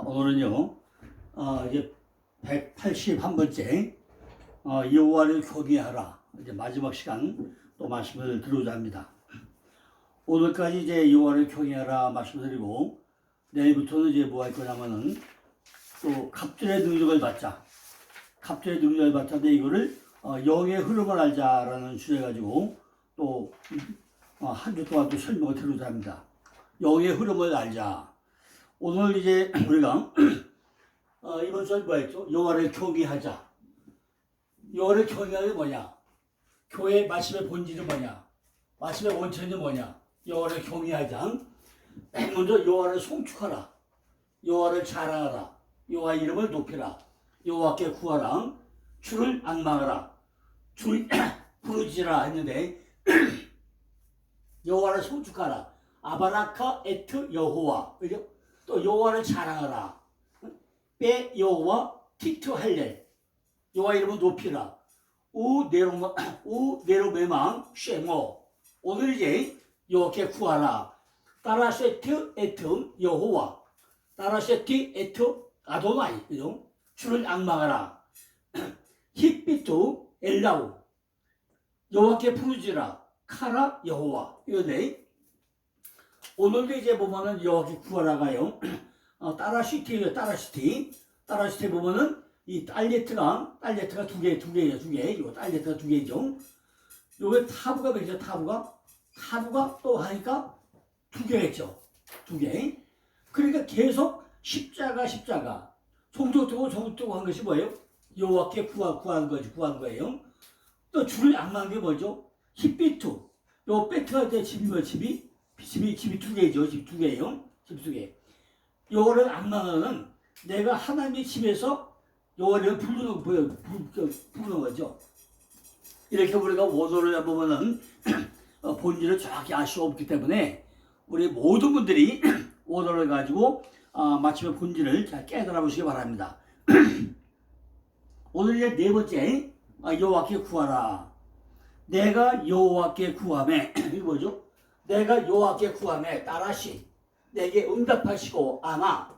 오늘은요, 이제 181번째, 여호와를 경외하라. 이제 마지막 시간 또 말씀을 드리고자 합니다. 오늘까지 이제 여호와를 경외하라 말씀을 드리고, 내일부터는 이제 뭐 할 거냐면은, 또 갑절의 능력을 받자. 갑절의 능력을 받자인데 이거를, 영의 흐름을 알자라는 주제 가지고 또, 한 주 동안 또 설명을 드리고자 합니다. 영의 흐름을 알자. 오늘 이제 우리가 이번 주에 뭐 했죠? 여호와를 경외하자. 여호와를 경외하는 게 뭐냐? 교회 말씀의 본질이 뭐냐? 말씀의 원천이 뭐냐? 여호와를 경외하자. 맨 먼저 여호와를 송축하라. 여호와를 자랑하라. 여호와 이름을 높이라. 여호와께 구하라. 주를 앙망하라. 주를 부르지라 했는데 여호와를 송축하라. 아바라카 에트 여호와. 그죠? 또 여호와를 자랑하라. 빼 여호와 티트 할렐. 여호와 이름을 높이라. 우 네로메망 쉐모. 오늘 이제 여호와께 구하라. 따라세트 에트 여호와. 따라세티 에트 아도나이. 그죠? 주를 앙망하라. 히비투 엘라우. 여호와께 부르지라. 카라 여호와. 이거네. 오늘도 이제 보면은 여호와께 구하라가요. 따라시티예요. 따라시티 보면은 이 딸레트가 두 개예요. 이거 딸레트가 두 개죠. 요게 타부가 몇이죠? 타부가 또 하니까 두 개겠죠. 두 개. 그러니까 계속 십자가. 종족되고 한 것이 뭐예요? 여호와께 구하는 거예요. 또 주를 앙망한 게 뭐죠? 히비투. 요 베트가 때 집이 두 개죠. 집이 두 개예요. 집이 두 개. 요거를 앙망하는 내가 하나님의 집에서 요거를 부르는 거죠. 이렇게 우리가 원어를 보면은 본질을 정확히 알 수 없기 때문에 우리 모든 분들이 원어를 가지고 마침의 본질을 잘 깨달아 보시기 바랍니다. 오늘 이제 네 번째, 여호와께 구하라. 내가 여호와께 구하매. 이게 뭐죠? 내가 여호와께 구하매 따라시. 내게 응답하시고 아마.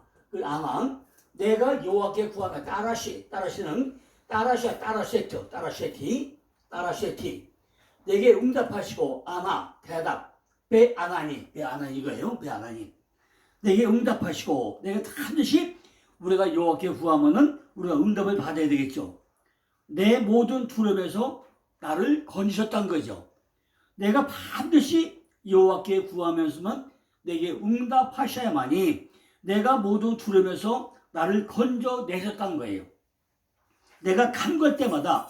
내가 여호와께 구하매 따라시. 따라시는 따라시야. 따라세티. 내게 응답하시고 아마. 대답. 베아나니 이거예요. 베아나니. 내게 응답하시고. 내가 반드시 우리가 여호와께 구하면은 우리가 응답을 받아야 되겠죠. 내 모든 두려움에서 나를 건지셨다는 거죠. 내가 반드시 여호와께 구하면서만 내게 응답하셔야만이 내가 모든 두려움에서 나를 건져내셨다는 거예요. 내가 간구할 때마다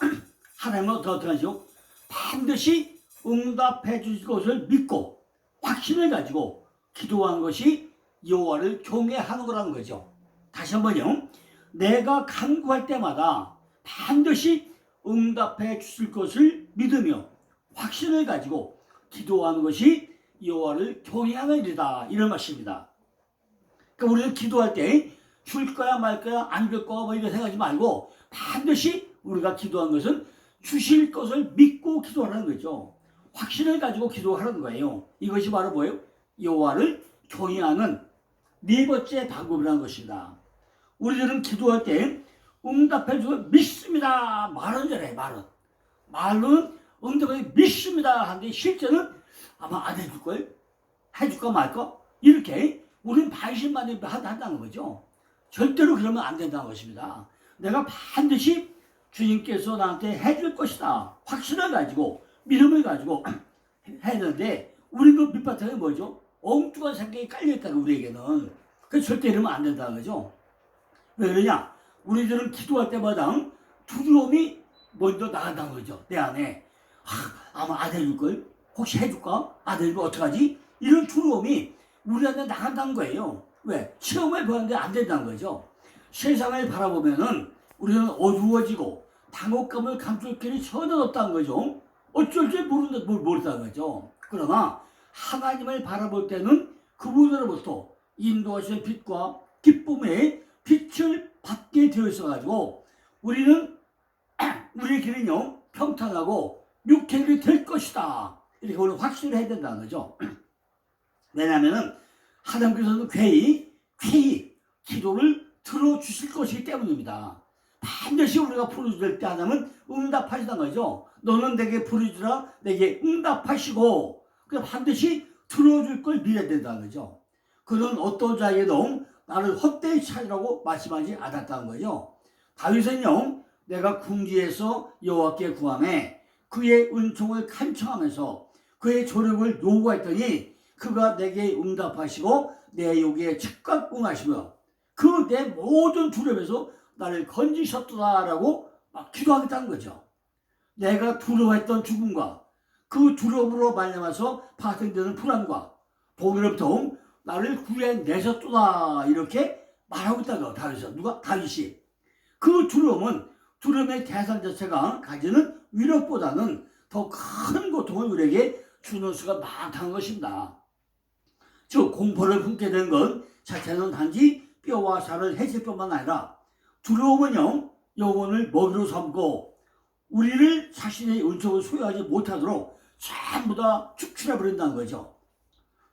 하나님은 어떻게 하죠? 반드시 응답해 주실 것을 믿고 확신을 가지고 기도하는 것이 여호와를 경외하는 거라는 거죠. 다시 한번요. 내가 간구할 때마다 반드시 응답해 주실 것을 믿으며 확신을 가지고 기도하는 것이 여호와를 경외하는 일이다. 이런 말씀입니다. 그러니까 우리는 기도할 때 줄 거야 말 거야 안 줄 거야 뭐 이거 생각하지 말고 반드시 우리가 기도한 것은 주실 것을 믿고 기도하는 거죠. 확신을 가지고 기도하는 거예요. 이것이 바로 뭐예요? 여호와를 경외하는 네 번째 방법이라는 것입니다. 우리들은 기도할 때 응답해 주고 믿습니다. 말은 잘해. 말은 응답해 믿습니다. 하는데 실제는 아마 안 해줄걸? 해줄까 말까? 이렇게 우리는 반신반의 한다는 거죠. 절대로 그러면 안 된다는 것입니다. 내가 반드시 주님께서 나한테 해줄 것이다. 확신을 가지고 믿음을 가지고 해야 되는데 우리 그 밑바탕에 뭐죠? 엉뚱한 생각이 깔려있다고 우리에게는. 그래서 절대 이러면 안 된다는 거죠. 왜 그러냐? 우리들은 기도할 때마다 두려움이 먼저 나간다는 거죠. 내 안에. 아마 안 해줄걸? 혹시 해줄까? 안 해주면 어떡하지? 이런 두려움이 우리한테 나간다는 거예요. 왜? 시험을 보는데 안 된다는 거죠. 세상을 바라보면은 우리는 어두워지고 당혹감을 감출 길이 전혀 없다는 거죠. 어쩔 줄 모른다는 거죠. 그러나 하나님을 바라볼 때는 그분으로부터 인도하시는 빛과 기쁨의 빛을 받게 되어 있어가지고 우리는 우리의 길은요 평탄하고 육행이 될 것이다. 이렇게 우리 확신을 해야 된다는 거죠. 왜냐하면은 하나님께서는 괴이 기도를 들어주실 것이기 때문입니다. 반드시 우리가 부르짖을 때 하나님은 응답하시다는 거죠. 너는 내게 부르짖으라 내게 응답하시고 그 반드시 들어줄 걸 믿어야 된다는 거죠. 그는 어떤 자에게도 나를 헛되이 찾으라고 말씀하지 않았다는 거죠. 다윗은요 내가 궁지에서 여호와께 구하매 그의 은총을 간청하면서 그의 조력을 요구했더니 그가 내게 응답하시고 내 요구에 즉각 응하시며 그 내 모든 두려움에서 나를 건지셨더라라고 막 기도하겠다는 거죠. 내가 두려워했던 죽음과 그 두려움으로 말미암아서 파생되는 불안과 보기로부터 나를 구해내셨도다 이렇게 말하고 있다고 다윗은 누가? 다윗이. 그 두려움은 두려움의 대상 자체가 가지는 위력보다는 더 큰 고통을 우리에게 주는 수가 많다는 것입니다. 즉 공포를 품게 된 것 자체는 단지 뼈와 살을 해칠 뿐만 아니라 두려움은요 영혼을 먹이로 삼고 우리를 자신의 은총을 소유하지 못하도록 전부 다 축출해버린다는 거죠.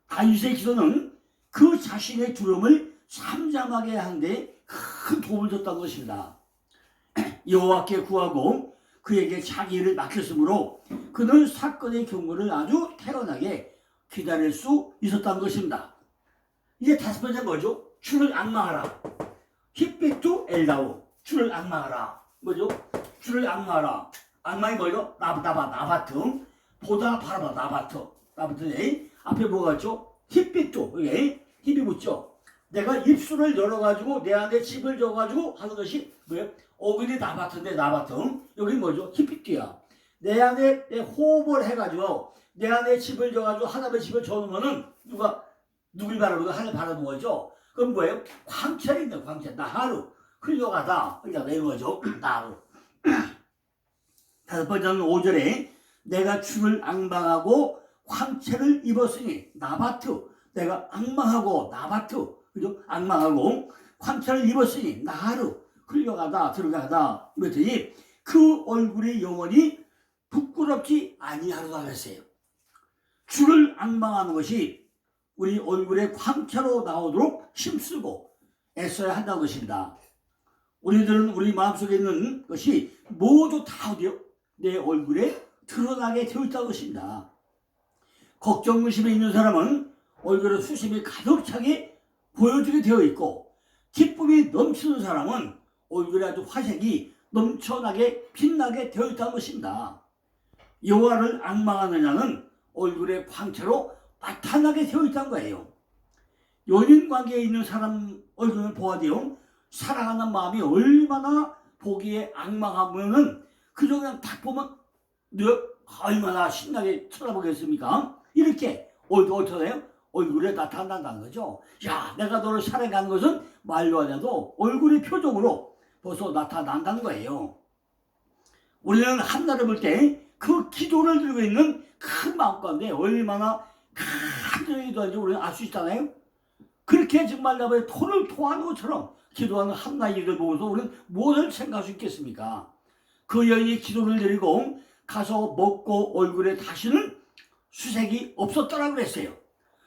다윗의 기도는 그 자신의 두려움을 잠잠하게 하는데 큰 도움을 줬다는 것입니다. 여호와께 구하고 그에게 자기 일을 맡겼으므로 그는 사건의 경고를 아주 태연하게 기다릴 수 있었다는 것입니다. 이제 다섯 번째 뭐죠? 주를 앙망하라. 히피투 엘다우. 주를 앙망하라. 뭐죠? 주를 앙망하라. 앙망이 뭐죠? 나바트. 보다 바라봐 나바트. 나바트. 앞에 뭐가 있죠? 히피투. 여기 힘이 붙죠? 내가 입술을 열어가지고 내 안에 집을 줘가지고 하는 것이 뭐예요? 어근이 나바트인데 나바트. 여기 뭐죠? 히피투야. 내 안에 내 호흡을 해가지고 내 안에 집을 줘가지고 하나님의 집을 줘놓으면은 누굴 바라보고 하늘 바라보는 거죠? 그럼 뭐예요? 광채인데 광채. 나하루. 흘려가다. 흘려가다 이런 거죠. 나하루. 다섯 번째는 5절에 내가 주를 앙망하고 황채를 입었으니 나바트. 내가 앙망하고 나바트. 그죠? 앙망하고 황채를 입었으니 나하루. 흘려가다 들어가다. 그랬더니 그 얼굴이 영원히 부끄럽지 아니하리라 했어요. 주를 앙망하는 것이 우리 얼굴에 광채로 나오도록 힘쓰고 애써야 한다는 것입니다. 우리들은 우리 마음속에 있는 것이 모두 다 어디요? 내 얼굴에 드러나게 되어 있다는 것입니다. 걱정, 의심에 있는 사람은 얼굴에 수심이 가득 차게 보여지게 되어 있고 기쁨이 넘치는 사람은 얼굴에 아주 화색이 넘쳐나게 빛나게 되어 있다는 것입니다. 여호와를 앙망하는 자는 얼굴에 광채로 나타나게 되어 있다는 거예요. 연인 관계에 있는 사람 얼굴을 보아도요 사랑하는 마음이 얼마나 보기에 앙망하면은 그저 그냥 딱 보면 얼마나 신나게 쳐다보겠습니까? 이렇게 어떠세요? 얼굴에 나타난다는 거죠. 야, 내가 너를 사랑하는 것은 말로 하냐도 얼굴의 표정으로 벌써 나타난다는 거예요. 우리는 한나를 볼 때 그 기도를 들고 있는 큰 마음 가운데 얼마나 간절히 기도하는지 우리는 알 수 있잖아요. 그렇게 정말 나의 토를 토하는 것처럼 기도하는 한나의 일을 보면서 우리는 무엇을 생각할 수 있겠습니까? 그 여인이 기도를 드리고 가서 먹고 얼굴에 다시는 수색이 없었더라고 그랬어요.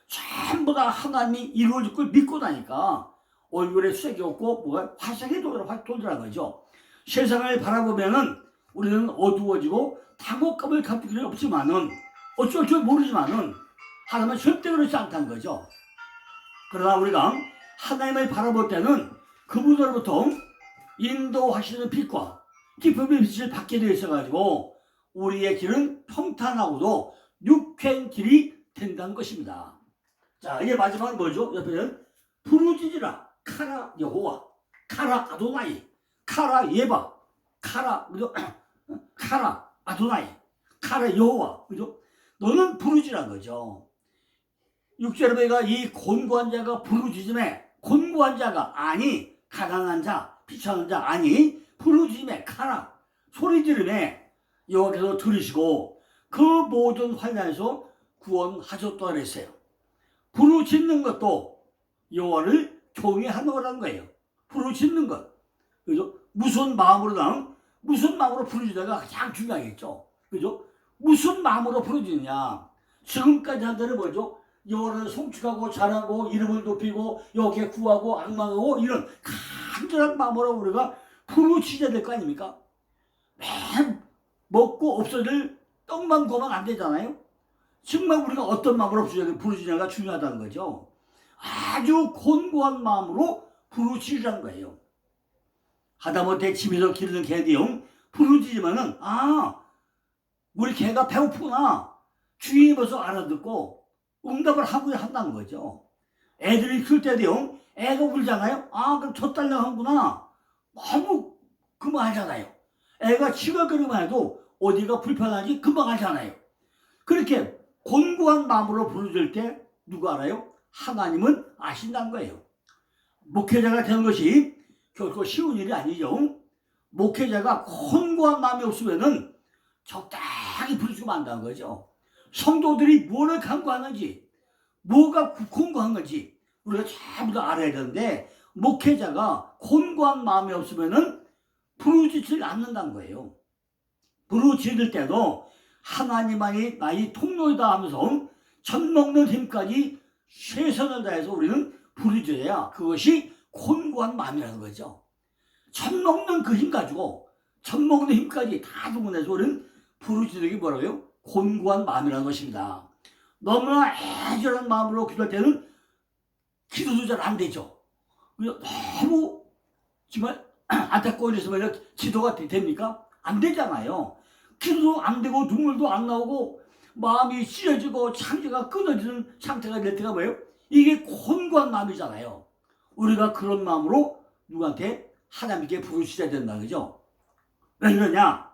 전부 다 하나님이 이루어질 걸 믿고 나니까 얼굴에 수색이 없고 뭐가 화색이 돌더라는 거죠. 세상을 바라보면은 우리는 어두워지고 당혹감을 갖을 필요 없지만은 어쩔 줄 모르지만은 하나님은 절대 그렇지 않다는 거죠. 그러나 우리가 하나님을 바라볼 때는 그분으로부터 인도하시는 빛과 기쁨의 빛을 받게 되어 있어가지고 우리의 길은 평탄하고도 육행 길이 된다는 것입니다. 자, 이제 마지막은 뭐죠? 옆에는 부르짖으라 카라 여호와 카라 아도나이 카라 예바 카라 그죠? 카라 아도나이 카라 여호와 그죠? 너는 부르짖으란 거죠. 6절에 보니까 이 곤고한 자가 부르짖음에 곤고한 자가 아니 가난한 자 비천한 자 아니 부르짖음에 카라 소리 지르매 여호와께서 들으시고 그 모든 환난에서 구원하셨다 그랬어요. 부르짖는 것도 여호와를 경외하는 거라는 거예요. 부르짖는 것. 그죠? 무슨 마음으로든 무슨 마음으로 부르짖어가 가장 중요하겠죠. 그죠? 무슨 마음으로 부르짖느냐. 지금까지 한 대로 뭐죠? 여호와를 송축하고 자랑하고 이름을 높이고 여기에 구하고 악망하고 이런 간절한 마음으로 우리가 부르짖어야 될 거 아닙니까? 매일 먹고 없어질 떡만 구하면 안 되잖아요. 정말 우리가 어떤 마음으로 부르짖냐가 중요하다는 거죠. 아주 곤고한 마음으로 부르짖으라는 거예요. 하다못해 집에서 기르는 개도요, 부르짖으면은 우리 개가 배고프구나 주인이 벌써 알아듣고 응답을 하고 한다는 거죠. 애들이 클 때도요, 애가 울잖아요. 그럼 젖달라고 하는구나. 너무 금방 하잖아요. 애가 치거거리만 해도 어디가 불편한지 금방 하잖아요. 그렇게 곤고한 마음으로 부르짖을 때 누가 알아요? 하나님은 아신다는 거예요. 목회자가 되는 것이 결코 쉬운 일이 아니죠. 목회자가 곤고한 마음이 없으면은 적당히 부르짖으면 안다는 거죠. 성도들이 뭐를 간구하는지, 뭐가 곤고한 건지 우리가 전부 다 알아야 되는데, 목회자가 곤고한 마음이 없으면은 부르짖지 않는다는 거예요. 부르짖을 때도 하나님만이 나의 통로이다 하면서 젖 먹는 힘까지 최선을 다해서 우리는 부르짖어야 그것이 곤고한 마음이라는 거죠. 젖 먹는 그 힘 가지고 젖 먹는 힘까지 다 동원해서 우리는 부르짖는 게 뭐라고요? 곤고한 마음이라는 것입니다. 너무나 애절한 마음으로 기도할 때는 기도도 잘 안 되죠. 너무 정말 안타까운 일에서 말이야 기도가 됩니까? 안 되잖아요. 기도도 안 되고 눈물도 안 나오고 마음이 찢어지고 창자가 끊어지는 상태가 될 때가 뭐예요? 이게 곤고한 마음이잖아요. 우리가 그런 마음으로 누구한테? 하나님께 부르짖어야 된다는 거죠. 왜 그러냐?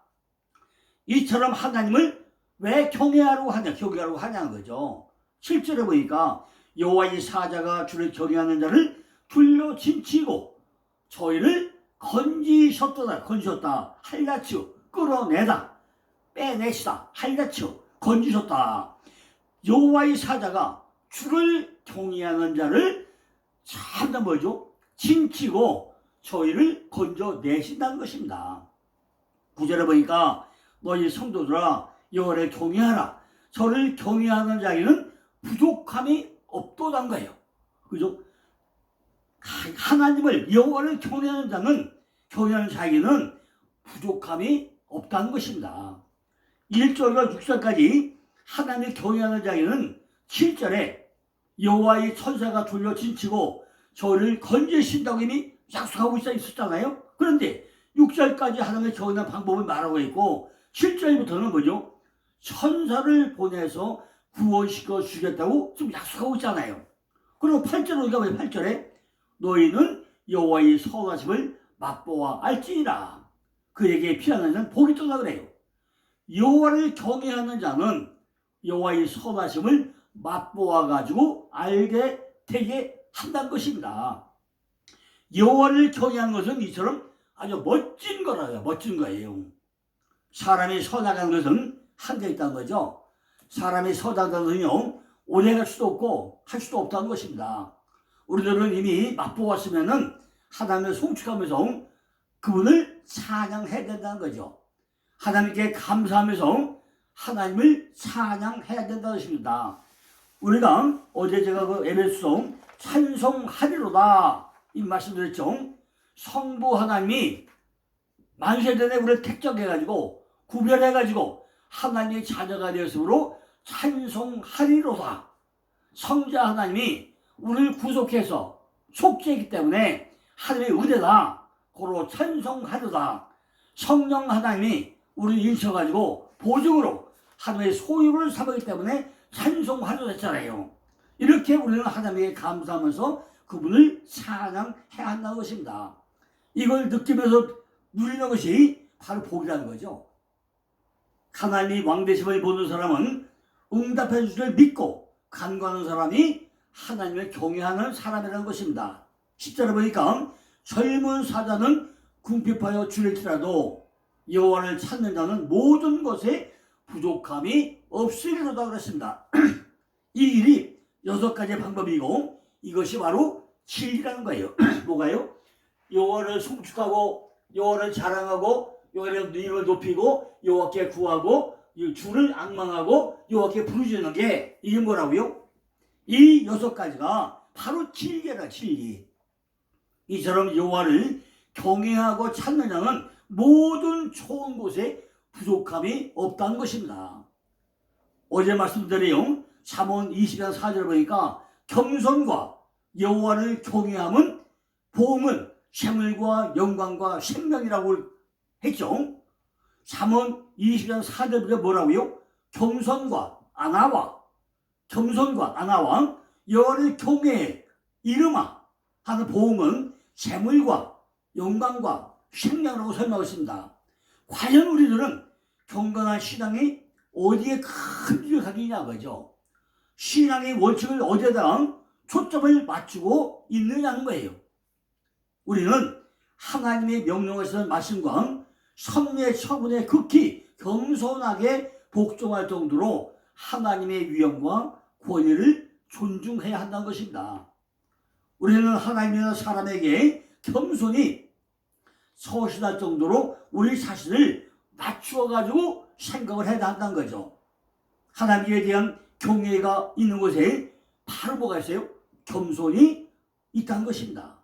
이처럼 하나님을 왜 경외하라고 하냐는 거죠. 실제로 보니까 여호와의 사자가 주를 경외하는 자를 둘러 진치고 저희를 건지셨다. 할라치우 끌어내다. 빼내시다. 할라치우 건지셨다. 여호와의 사자가 주를 경외하는 자를 참다 뭐죠? 진치고 저희를 건져내신다는 것입니다. 9절에 보니까 너희 성도들아 여호와를 경외하라. 저를 경외하는 자에게는 부족함이 없도단 거예요. 그죠? 하나님을 여호와를 경외하는 자에게는 부족함이 없다는 것입니다. 1절과 6절까지 하나님을 경외하는 자에게는 7절에 여호와의 천사가 둘러 진치고 저를 건지신다고 이미 약속하고 있었잖아요. 그런데 6절까지 하나님을 경외하는 방법을 말하고 있고 7절부터는 뭐죠? 천사를 보내서 구원시켜 주겠다고 지금 약속하고 있잖아요. 그리고 8절에 우리가 왜 8절에 너희는 여호와의 선하심을 맛보아 알지니라. 그에게 피하는 자는 복이 있다 그래요. 여호와를 경외하는 자는 여호와의 선하심을 맛보아 가지고 알게 되게 한다는 것입니다. 여호와를 경외하는 것은 이처럼 아주 멋진 거라요. 멋진 거예요. 사람이 선악하는 것은 한계가 있다는 거죠. 사람이 선악하는 것은요, 오래 갈 수도 없고 할 수도 없다는 것입니다. 우리들은 이미 맛보았으면은 하나님을 송축하면서 그분을 찬양해야 된다는 거죠. 하나님께 감사하면서 하나님을 찬양해야 된다는 것입니다. 우리가 어제 제가 그 에베소서 찬송하리로다 이 말씀드렸죠. 성부 하나님이 만세전에 우리를 택정해가지고 구별해가지고 하나님의 자녀가 되었으므로 찬송하리로다. 성자 하나님이 우리를 구속해서 속죄이기 때문에 하나님의 은혜다. 고로 찬송하리로다. 성령 하나님이 우리를 인쳐가지고 보증으로 하나님의 소유를 삼았기 때문에 찬송하리로다 했잖아요. 이렇게 우리는 하나님에게 감사하면서 그분을 찬양해야 한다는 것입니다. 이걸 느끼면서 누리는 것이 바로 복이라는 거죠. 하나님이 왕되심을 보는 사람은 응답해 주시를 믿고 간구하는 사람이 하나님을 경외하는 사람이라는 것입니다. 10절에 보니까 젊은 사자는 궁핍하여 줄일지라도 여호와를 찾는 자는 모든 것에 부족함이 없으리로다 그랬습니다. 이 일이 6가지 방법이고 이것이 바로 진리라는 거예요. 뭐가요? 여호와를 송축하고 여호와를 자랑하고 여호와의 이름을 높이고 여호와께 구하고 주를 앙망하고 여호와께 부르짖는 게 이게 뭐라고요? 이 6가지가 바로 진리라 진리. 이처럼 여호와를 경외하고 찾는 자는 모든 좋은 곳에 부족함이 없다는 것입니다. 어제 말씀드린 잠언 20장 4절 보니까 겸손과 여호와를 경외함은 보응은 재물과 영광과 생명이라고 했죠. 잠언 20장 4절에 뭐라고요? 겸손과 아나와 여호와를 경외해 이름아 하는 보응은 재물과 영광과 생명이라고 설명했습니다. 과연 우리들은 경건한 신앙이 어디에 큰 길을 가기냐 그죠? 신앙의 원칙을 어디에다 초점을 맞추고 있느냐는 거예요. 우리는 하나님의 명령하시는 말씀과 섭리의 처분에 극히 겸손하게 복종할 정도로 하나님의 위엄과 권위를 존중해야 한다는 것입니다. 우리는 하나님이나 사람에게 겸손히 서신할 정도로 우리 자신을 낮추어 가지고 생각을 해야 한다는 거죠. 하나님에 대한 경외가 있는 곳에 바로 뭐가 있어요? 겸손이 있다는 것입니다.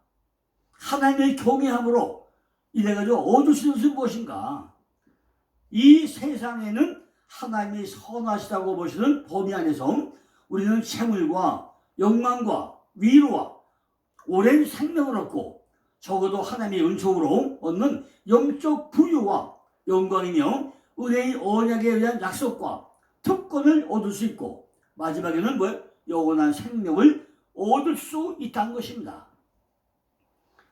하나님의 경외함으로 이래가지고 얻으시는 것은 무엇인가? 이 세상에는 하나님이 선하시다고 보시는 범위 안에서 우리는 재물과 영광과 위로와 오랜 생명을 얻고 적어도 하나님의 은총으로 얻는 영적 부유와 영광이며 은혜의 언약에 의한 약속과 특권을 얻을 수 있고 마지막에는 영원한 생명을 얻을 수 있다는 것입니다.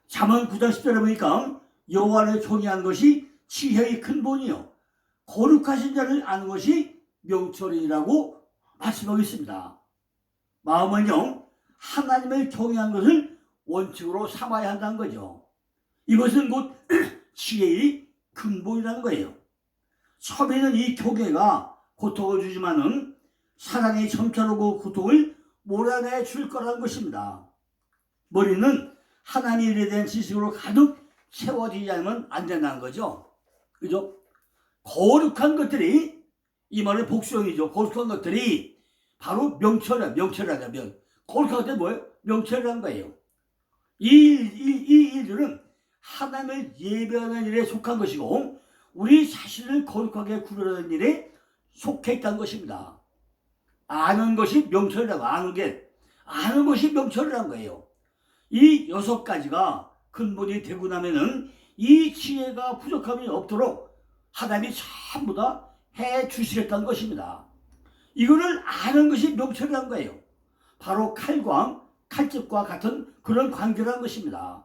잠언 9장 10절에 보니까 여호와를 경외하는 것이 지혜의 근본이요 거룩하신 자를 아는 것이 명철이라고 말씀하고 있습니다. 마음은요 하나님을 경외하는 것을 원칙으로 삼아야 한다는 거죠. 이것은 곧 지혜의 근본이라는 거예요. 처음에는 이 경외가 고통을 주지만은 사랑이 점차오고 고통을 몰아내 줄 거라는 것입니다. 머리는 하나님의 일에 대한 지식으로 가득 채워지지 않으면 안 된다는 거죠. 그죠? 거룩한 것들이, 이 말의 복수형이죠. 거룩한 것들이 바로 명철이라면 거룩한 것들이 뭐예요? 명철이라는 거예요. 이 일들은 하나님을 예배하는 일에 속한 것이고 우리 자신을 거룩하게 구별하는 일에 속해 있다는 것입니다. 아는 것이 명철이라고 아는 것이 명철이라는 거예요. 이 6가지가 근본이 되고 나면은 이 지혜가 부족함이 없도록 하나님이 전부 다 해 주시겠다는 것입니다. 이거를 아는 것이 명철이라는 거예요. 바로 칼집과 같은 그런 관계라는 것입니다.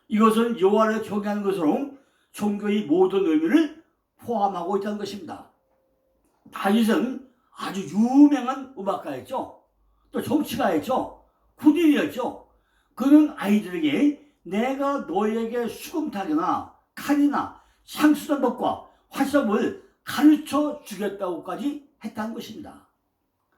이것은 여호와를 경외하는 것으로 종교의 모든 의미를 포함하고 있다는 것입니다. 다윗은 아주 유명한 음악가였죠. 또 정치가였죠. 군인이었죠. 그는 아이들에게 내가 너에게 수금타기나 칼이나 상수전법과 활성을 가르쳐 주겠다고까지 했다는 것입니다.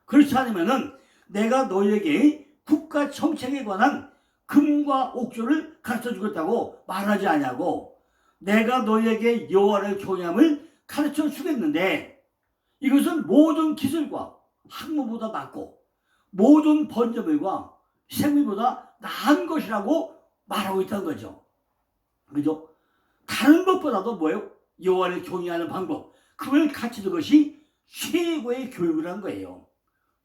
그렇지 않으면은 내가 너에게 국가 정책에 관한 금과 옥조를 가르쳐 주겠다고 말하지 않냐고 내가 너에게 여호와를 경외함을 가르쳐 주겠는데 이것은 모든 기술과 학문보다 낫고 모든 번제물과 생물보다 나은 것이라고 말하고 있다는 거죠. 그죠? 다른 것보다도 여호와를 경외하는 방법, 그걸 가르치는 것이 최고의 교육이라는 거예요.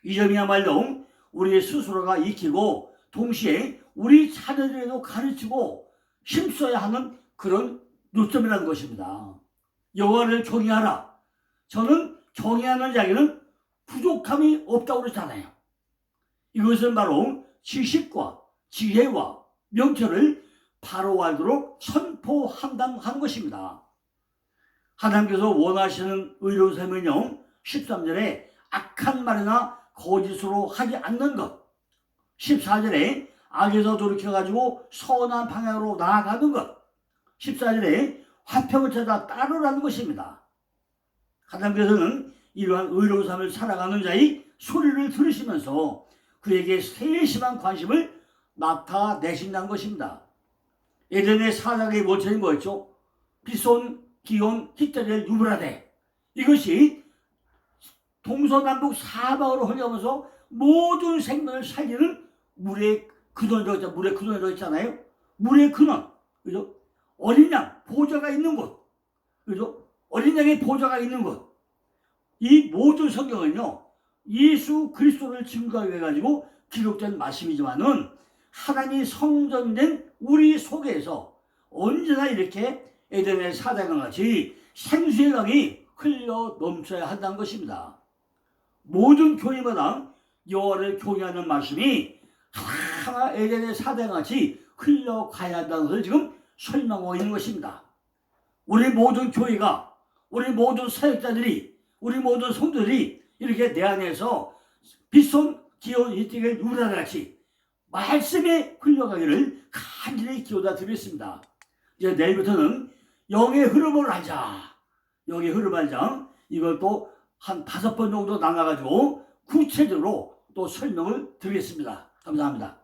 이 점이야말로 우리 스스로가 익히고 동시에 우리 자녀들에도 가르치고 힘써야 하는 그런 요점이라는 것입니다. 여호와를 경외하라. 저는 경외하는 자에게는 부족함이 없다고 그러잖아요. 이것은 바로 지식과 지혜와 명철을 바로 알도록 선포한다는 것입니다. 하나님께서 원하시는 의로운 삶은요 13절에 악한 말이나 거짓으로 하지 않는 것, 14절에 악에서 돌이켜가지고 선한 방향으로 나아가는 것, 14절에 화평을 찾아 따르라는 것입니다. 하나님께서는 이러한 의로운 삶을 살아가는 자의 소리를 들으시면서 그에게 세심한 관심을 나타내신다는 것입니다. 예전에 사장의 원천이 뭐였죠? 빗손 기온, 히터리엘, 유브라데 이것이 동서남북 사방으로 흘러가면서 모든 생명을 살리는 물의 근원이라고 물의 근원이라고 했잖아요. 물의 근원, 그죠? 어린 양 보좌가 있는 곳, 그죠? 어린 양의 보좌가 있는 곳. 이 모든 성경은요 예수 그리스도를 증거하기 위해 가지고 기록된 말씀이지만은 하나님이 성전된 우리 속에서 언제나 이렇게 에덴의 사대강 같이 생수의 강이 흘러 넘쳐야 한다는 것입니다. 모든 교회마다 여호와를 경외하는 말씀이 하나 에덴의 사대강 같이 흘러가야 한다는 것을 지금 설명하고 있는 것입니다. 우리 모든 교회가, 우리 모든 사역자들이, 우리 모든 성도들이 이렇게 내 안에서 빗손 기온 이티겔 유브라데 같이 말씀에 흘러가기를 간절히 기도다 드리겠습니다. 이제 내일부터는 영의 흐름을 알자. 영의 흐름을 알자. 이걸 또 한 5번 정도 나눠가지고 구체적으로 또 설명을 드리겠습니다. 감사합니다.